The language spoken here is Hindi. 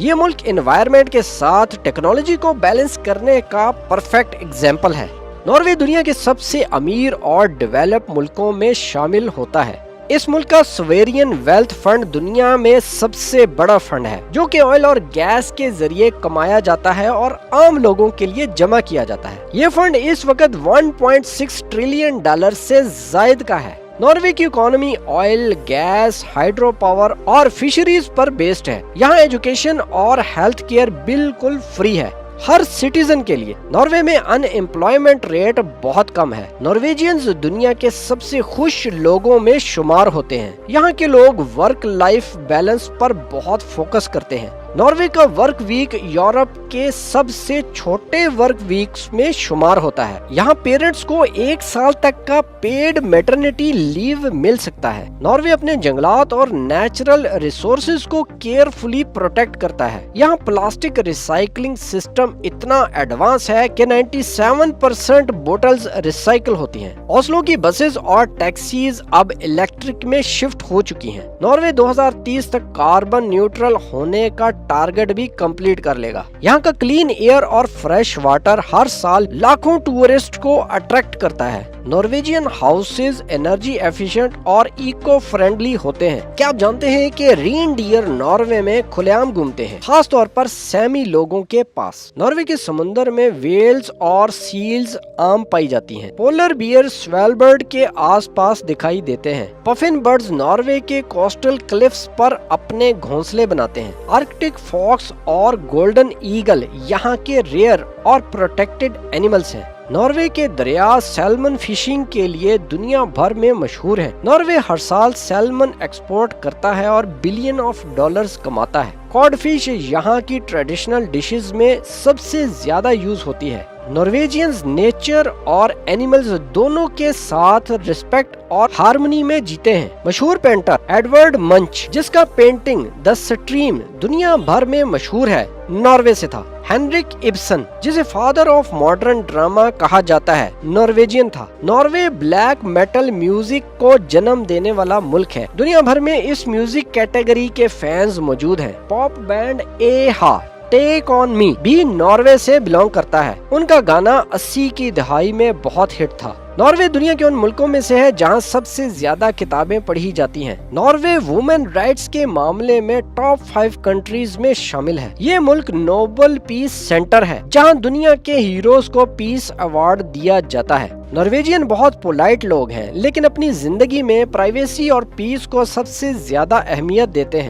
ये मुल्क एनवायरनमेंट के साथ टेक्नोलॉजी को बैलेंस करने का परफेक्ट एग्जाम्पल है। नॉर्वे दुनिया के सबसे अमीर और डेवलप मुल्कों में शामिल होता है। इस मुल्क का सोवेरियन वेल्थ फंड दुनिया में सबसे बड़ा फंड है, जो कि ऑयल और गैस के जरिए कमाया जाता है और आम लोगों के लिए जमा किया जाता है। ये फंड इस वक्त 1.6 ट्रिलियन डॉलर से जायद का है। नॉर्वे की economy oil, gas, hydro power और फिशरीज पर बेस्ड है। यहाँ एजुकेशन और हेल्थ केयर बिल्कुल फ्री है हर सिटीजन के लिए। नॉर्वे में अनएम्प्लॉयमेंट रेट बहुत कम है। नॉर्वेजियंस दुनिया के सबसे खुश लोगों में शुमार होते हैं। यहाँ के लोग वर्क लाइफ बैलेंस पर बहुत फोकस करते हैं। नॉर्वे का वर्क वीक यूरोप के सबसे छोटे वर्क वीक्स में शुमार होता है। यहाँ पेरेंट्स को 1 साल तक का पेड मैटरनिटी लीव मिल सकता है। नॉर्वे अपने जंगलात और नेचुरल रिसोर्सेज को केयरफुली प्रोटेक्ट करता है। यहाँ प्लास्टिक रिसाइकलिंग सिस्टम इतना एडवांस है कि 97% बोटल्स रिसाइकल होती हैं। ओस्लो की बसेस और टैक्सीज अब इलेक्ट्रिक में शिफ्ट हो चुकी हैं। नॉर्वे 2030 तक कार्बन न्यूट्रल होने का टारगेट भी कंप्लीट कर लेगा। यहाँ का क्लीन एयर और फ्रेश वाटर हर साल लाखों टूरिस्ट को अट्रैक्ट करता है। नॉर्वेजियन हाउसेज एनर्जी एफिशिएंट और इको फ्रेंडली होते हैं। क्या आप जानते हैं कि रेनडियर नॉर्वे में खुलेआम घूमते हैं, खास तौर पर सैमी लोगों के पास। नॉर्वे के समुद्र में वेल्स और सील्स आम पाई जाती हैं। पोलर बियर स्वेलबर्ड के आसपास दिखाई देते हैं। पफिन बर्ड्स नॉर्वे के कोस्टल क्लिफ्स पर अपने घोंसले बनाते हैं। आर्कटिक फॉक्स और गोल्डन ईगल यहाँ के रेयर और प्रोटेक्टेड एनिमल्स हैं। नॉर्वे के दरिया सैल्मन फिशिंग के लिए दुनिया भर में मशहूर है। नॉर्वे हर साल सैल्मन एक्सपोर्ट करता है और बिलियन ऑफ डॉलर्स कमाता है। कॉड फिश यहाँ की ट्रेडिशनल डिशेस में सबसे ज्यादा यूज होती है। नॉर्वेजियंस नेचर और एनिमल्स दोनों के साथ रिस्पेक्ट और हार्मनी में जीते हैं। मशहूर पेंटर एडवर्ड मंच, जिसका पेंटिंग द स्ट्रीम दुनिया भर में मशहूर है, नॉर्वे से था। हेनरिक इब्सन, जिसे फादर ऑफ मॉडर्न ड्रामा कहा जाता है, नॉर्वेजियन था। नॉर्वे ब्लैक मेटल म्यूजिक को जन्म देने वाला मुल्क है। दुनिया भर में इस म्यूजिक कैटेगरी के फैंस मौजूद हैं। Pop band Aha take on me भी नॉर्वे से बिलोंग करता है। उनका गाना 80 की दहाई में बहुत हिट था। नॉर्वे दुनिया के उन मुल्कों में से है जहां सबसे ज्यादा किताबें पढ़ी जाती हैं। नॉर्वे वुमेन राइट्स के मामले में टॉप 5 कंट्रीज में शामिल है। ये मुल्क नोबल पीस सेंटर है, जहां दुनिया के हीरोज को पीस अवार्ड दिया जाता है। नॉर्वेजियन बहुत पोलाइट लोग हैं, लेकिन अपनी जिंदगी में प्राइवेसी और पीस को सबसे ज्यादा अहमियत देते हैं।